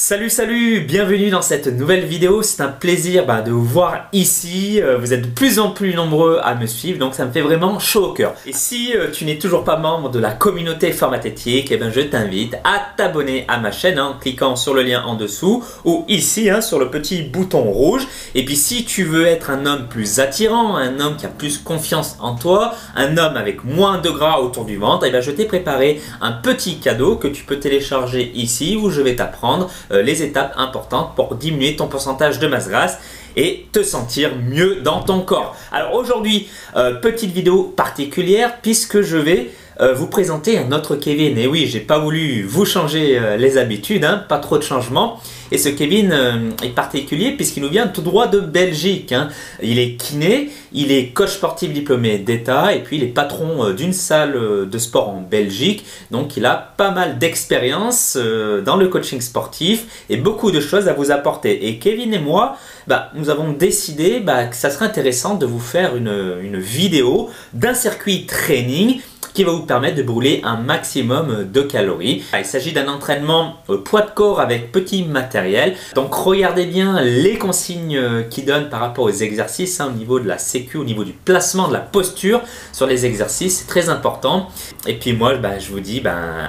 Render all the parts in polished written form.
Salut, bienvenue dans cette nouvelle vidéo. C'est un plaisir de vous voir ici. Vous êtes de plus en plus nombreux à me suivre, donc ça me fait vraiment chaud au cœur. Et si tu n'es toujours pas membre de la communauté Formathétique, je t'invite à t'abonner à ma chaîne en cliquant sur le lien en dessous ou ici sur le petit bouton rouge. Et puis si tu veux être un homme plus attirant, un homme qui a plus confiance en toi, un homme avec moins de gras autour du ventre, je t'ai préparé un petit cadeau que tu peux télécharger ici où je vais t'apprendre les étapes importantes pour diminuer ton pourcentage de masse grasse et te sentir mieux dans ton corps. Alors aujourd'hui, petite vidéo particulière puisque je vais vous présenter un autre Kevin. Et oui, j'ai pas voulu vous changer les habitudes, pas trop de changements. Et ce Kevin est particulier puisqu'il nous vient tout droit de Belgique. Il est kiné, il est coach sportif diplômé d'État et puis il est patron d'une salle de sport en Belgique. Donc il a pas mal d'expérience dans le coaching sportif et beaucoup de choses à vous apporter. Et Kevin et moi, nous avons décidé que ça serait intéressant de vous faire une vidéo d'un circuit training qui va vous permettre de brûler un maximum de calories. Il s'agit d'un entraînement poids de corps avec petit matériel. Donc regardez bien les consignes qu'il donne par rapport aux exercices au niveau de la sécu, au niveau du placement de la posture sur les exercices. C'est très important. Et puis moi, je vous dis,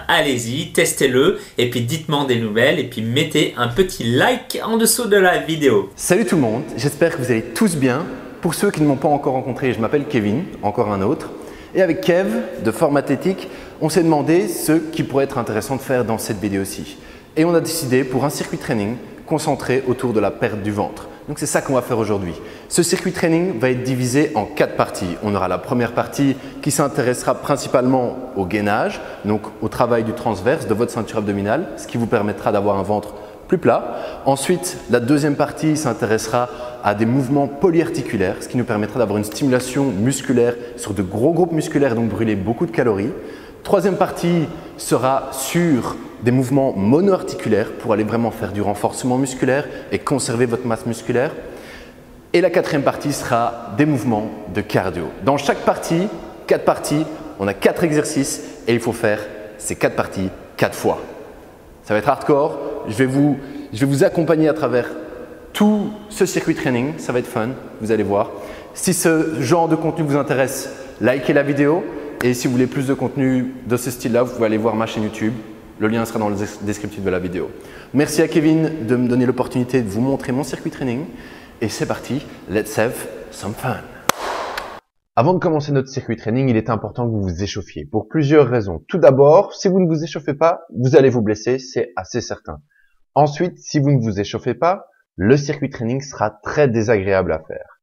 allez-y, testez-le. Et puis dites-moi des nouvelles. Et puis mettez un petit like en dessous de la vidéo. Salut tout le monde, j'espère que vous allez tous bien. Pour ceux qui ne m'ont pas encore rencontré, je m'appelle Kevin, encore un autre. Et avec Kev de Formathétique, on s'est demandé ce qui pourrait être intéressant de faire dans cette vidéo-ci. Et on a décidé pour un circuit training concentré autour de la perte du ventre. Donc c'est ça qu'on va faire aujourd'hui. Ce circuit training va être divisé en 4 parties. On aura la première partie qui s'intéressera principalement au gainage, donc au travail du transverse de votre ceinture abdominale, ce qui vous permettra d'avoir un ventre plus plat. Ensuite, la deuxième partie s'intéressera à des mouvements polyarticulaires, ce qui nous permettra d'avoir une stimulation musculaire sur de gros groupes musculaires, donc brûler beaucoup de calories. Troisième partie sera sur des mouvements monoarticulaires pour aller vraiment faire du renforcement musculaire et conserver votre masse musculaire. Et la quatrième partie sera des mouvements de cardio. Dans chaque partie, 4 parties, on a 4 exercices et il faut faire ces 4 parties 4 fois. Ça va être hardcore. Je vais vous accompagner à travers tout ce circuit training. Ça va être fun, vous allez voir. Si ce genre de contenu vous intéresse, likez la vidéo. Et si vous voulez plus de contenu de ce style-là, vous pouvez aller voir ma chaîne YouTube. Le lien sera dans le descriptif de la vidéo. Merci à Kevin de me donner l'opportunité de vous montrer mon circuit training. Et c'est parti, let's have some fun. Avant de commencer notre circuit training, il est important que vous vous échauffiez pour plusieurs raisons. Tout d'abord, si vous ne vous échauffez pas, vous allez vous blesser, c'est assez certain. Ensuite, si vous ne vous échauffez pas, le circuit training sera très désagréable à faire.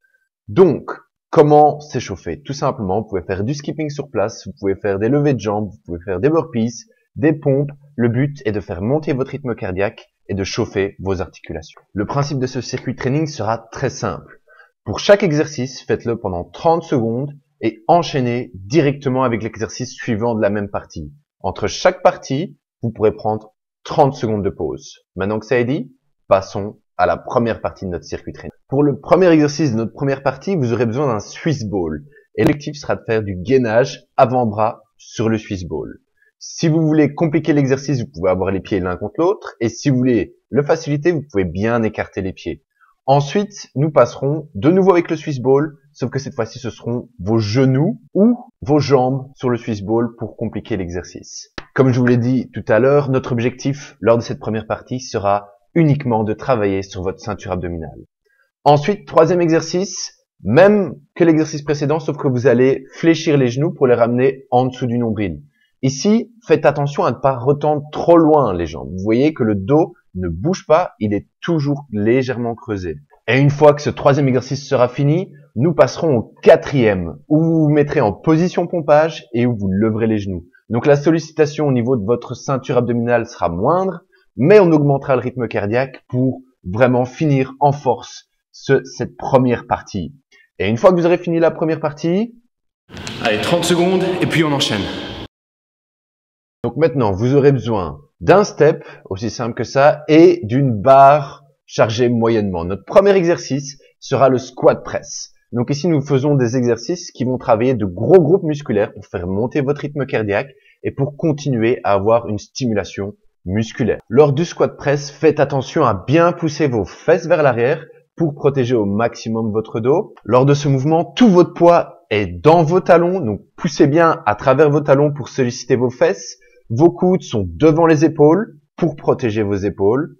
Donc, comment s'échauffer? Tout simplement, vous pouvez faire du skipping sur place, vous pouvez faire des levées de jambes, vous pouvez faire des burpees, des pompes. Le but est de faire monter votre rythme cardiaque et de chauffer vos articulations. Le principe de ce circuit training sera très simple. Pour chaque exercice, faites-le pendant 30 secondes et enchaînez directement avec l'exercice suivant de la même partie. Entre chaque partie, vous pourrez prendre 30 secondes de pause. Maintenant que ça est dit, passons à la première partie de notre circuit training. Pour le premier exercice de notre première partie, vous aurez besoin d'un Swiss ball. Et l'objectif sera de faire du gainage avant-bras sur le Swiss ball. Si vous voulez compliquer l'exercice, vous pouvez avoir les pieds l'un contre l'autre. Et si vous voulez le faciliter, vous pouvez bien écarter les pieds. Ensuite, nous passerons de nouveau avec le Swiss ball, sauf que cette fois-ci, ce seront vos genoux ou vos jambes sur le Swiss ball pour compliquer l'exercice. Comme je vous l'ai dit tout à l'heure, notre objectif lors de cette première partie sera uniquement de travailler sur votre ceinture abdominale. Ensuite, troisième exercice, même que l'exercice précédent, sauf que vous allez fléchir les genoux pour les ramener en dessous du nombril. Ici, faites attention à ne pas retendre trop loin les jambes. Vous voyez que le dos ne bouge pas, il est toujours légèrement creusé. Et une fois que ce troisième exercice sera fini, nous passerons au quatrième, où vous vous mettrez en position pompage et où vous leverez les genoux. Donc la sollicitation au niveau de votre ceinture abdominale sera moindre, mais on augmentera le rythme cardiaque pour vraiment finir en force cette première partie. Et une fois que vous aurez fini la première partie, Allez, 30 secondes et puis on enchaîne. donc maintenant, vous aurez besoin d'un step, aussi simple que ça, et d'une barre chargée moyennement. Notre premier exercice sera le squat press. Donc ici, nous faisons des exercices qui vont travailler de gros groupes musculaires pour faire monter votre rythme cardiaque et pour continuer à avoir une stimulation musculaire. Lors du squat press, faites attention à bien pousser vos fesses vers l'arrière pour protéger au maximum votre dos. Lors de ce mouvement, tout votre poids est dans vos talons, donc poussez bien à travers vos talons pour solliciter vos fesses. Vos coudes sont devant les épaules pour protéger vos épaules.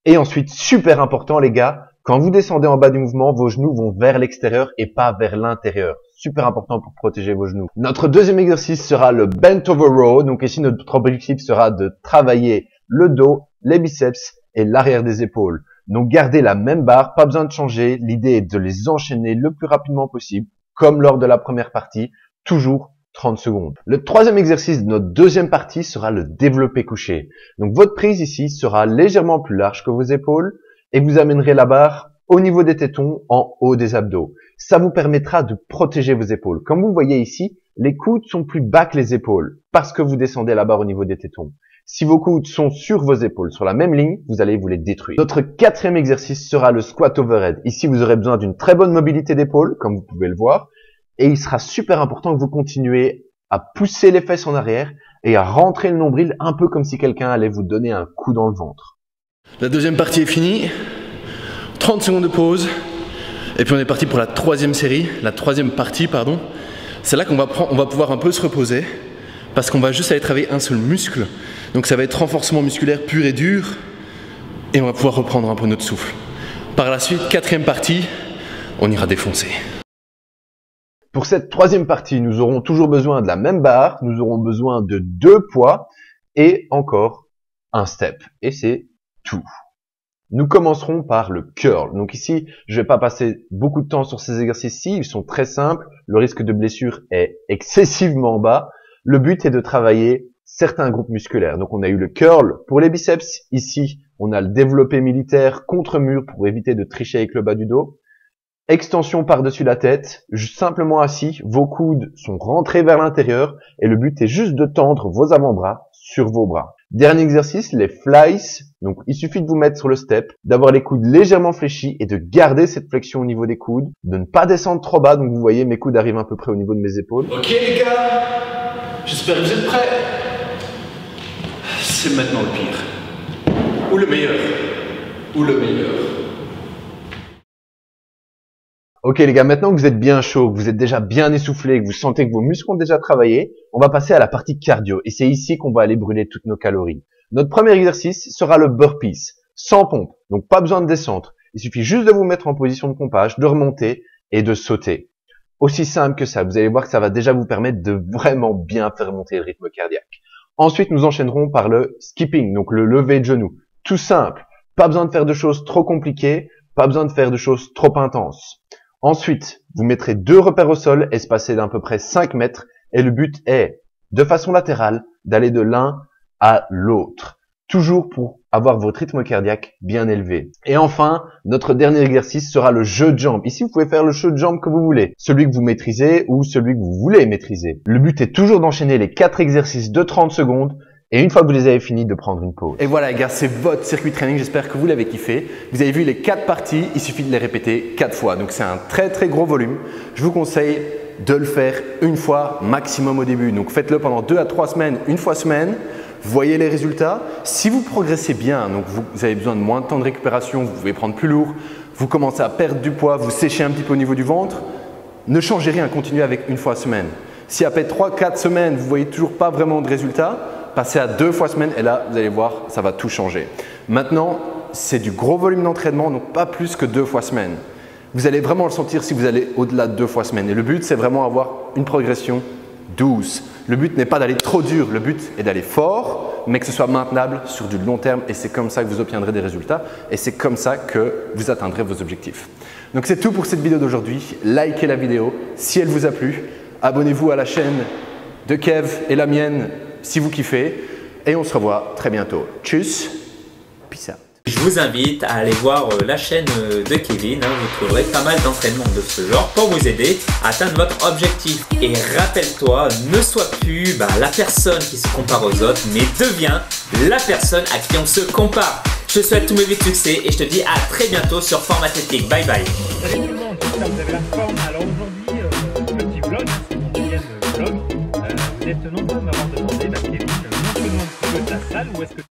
Et ensuite, super important les gars, quand vous descendez en bas du mouvement, vos genoux vont vers l'extérieur et pas vers l'intérieur. Super important pour protéger vos genoux. Notre deuxième exercice sera le bent over row. Donc ici, notre objectif sera de travailler le dos, les biceps et l'arrière des épaules. Donc gardez la même barre, pas besoin de changer. L'idée est de les enchaîner le plus rapidement possible, comme lors de la première partie, toujours 30 secondes. Le troisième exercice de notre deuxième partie sera le développé couché. Donc votre prise ici sera légèrement plus large que vos épaules et vous amènerez la barre au niveau des tétons, en haut des abdos. Ça vous permettra de protéger vos épaules. Comme vous voyez ici, les coudes sont plus bas que les épaules parce que vous descendez la barre au niveau des tétons. Si vos coudes sont sur vos épaules, sur la même ligne, vous allez vous les détruire. Notre quatrième exercice sera le squat overhead. Ici, vous aurez besoin d'une très bonne mobilité d'épaule, comme vous pouvez le voir. Et il sera super important que vous continuez à pousser les fesses en arrière et à rentrer le nombril un peu comme si quelqu'un allait vous donner un coup dans le ventre. La deuxième partie est finie. 30 secondes de pause. Et puis on est parti pour la troisième série, la troisième partie, pardon. C'est là qu'on va pouvoir un peu se reposer parce qu'on va juste aller travailler un seul muscle. Donc ça va être renforcement musculaire pur et dur et on va pouvoir reprendre un peu notre souffle. Par la suite, quatrième partie, on ira défoncer. Pour cette troisième partie, nous aurons toujours besoin de la même barre, nous aurons besoin de 2 poids et encore un step. Et c'est tout. Nous commencerons par le curl. Donc ici, je ne vais pas passer beaucoup de temps sur ces exercices-ci, ils sont très simples, le risque de blessure est excessivement bas. Le but est de travailler certains groupes musculaires. Donc on a eu le curl pour les biceps, ici on a le développé militaire contre mur pour éviter de tricher avec le bas du dos. Extension par-dessus la tête, simplement assis, vos coudes sont rentrés vers l'intérieur et le but est juste de tendre vos avant-bras sur vos bras. Dernier exercice, les flies. Donc il suffit de vous mettre sur le step, d'avoir les coudes légèrement fléchis et de garder cette flexion au niveau des coudes, de ne pas descendre trop bas. Donc vous voyez, mes coudes arrivent à peu près au niveau de mes épaules. Ok les gars, j'espère que vous êtes prêts. C'est maintenant le pire. Ou le meilleur. Ou le meilleur. Ok les gars, maintenant que vous êtes bien chaud, que vous êtes déjà bien essoufflé, que vous sentez que vos muscles ont déjà travaillé, on va passer à la partie cardio. Et c'est ici qu'on va aller brûler toutes nos calories. Notre premier exercice sera le burpees, sans pompe. Donc pas besoin de descendre. Il suffit juste de vous mettre en position de pompage, de remonter et de sauter. Aussi simple que ça. Vous allez voir que ça va déjà vous permettre de vraiment bien faire monter le rythme cardiaque. Ensuite, nous enchaînerons par le skipping, donc le lever de genoux. Tout simple. Pas besoin de faire de choses trop compliquées. Pas besoin de faire de choses trop intenses. Ensuite, vous mettrez 2 repères au sol espacés d'à peu près 5 mètres et le but est, de façon latérale, d'aller de l'un à l'autre. Toujours pour avoir votre rythme cardiaque bien élevé. Et enfin, notre dernier exercice sera le jeu de jambes. Ici, vous pouvez faire le jeu de jambes que vous voulez. Celui que vous maîtrisez ou celui que vous voulez maîtriser. Le but est toujours d'enchaîner les 4 exercices de 30 secondes. Et une fois que vous les avez finis, de prendre une pause. Et voilà les gars, c'est votre circuit training, j'espère que vous l'avez kiffé. Vous avez vu les 4 parties, il suffit de les répéter 4 fois. Donc c'est un très très gros volume. Je vous conseille de le faire une fois maximum au début. Donc faites-le pendant 2 à 3 semaines, une fois semaine. Voyez les résultats. Si vous progressez bien, donc vous avez besoin de moins de temps de récupération, vous pouvez prendre plus lourd, vous commencez à perdre du poids, vous séchez un petit peu au niveau du ventre, ne changez rien, continuez avec une fois semaine. Si après 3-4 semaines, vous ne voyez toujours pas vraiment de résultats, passez à 2 fois semaine et là, vous allez voir, ça va tout changer. Maintenant, c'est du gros volume d'entraînement, donc pas plus que 2 fois semaine. Vous allez vraiment le sentir si vous allez au-delà de 2 fois semaine. Et le but, c'est vraiment avoir une progression douce. Le but n'est pas d'aller trop dur, le but est d'aller fort, mais que ce soit maintenable sur du long terme et c'est comme ça que vous obtiendrez des résultats et c'est comme ça que vous atteindrez vos objectifs. Donc c'est tout pour cette vidéo d'aujourd'hui. Likez la vidéo si elle vous a plu. Abonnez-vous à la chaîne de Kev et la mienne si vous kiffez et on se revoit très bientôt. Tchuss, peace out. Je vous invite à aller voir la chaîne de Kevin, vous trouverez pas mal d'entraînements de ce genre pour vous aider à atteindre votre objectif. Et rappelle-toi, ne sois plus la personne qui se compare aux autres, mais deviens la personne à qui on se compare. Je te souhaite tous mes vies de succès et je te dis à très bientôt sur Forme Athlétique. Bye bye. Salut tout le monde, j'espère que vous avez la forme. Alors aujourd'hui, petit vlog, c'est mon deuxième vlog. Vous êtes nombreux à m'avoir demandé, Kevin, montre-nous un petit peu ta salle, où est-ce que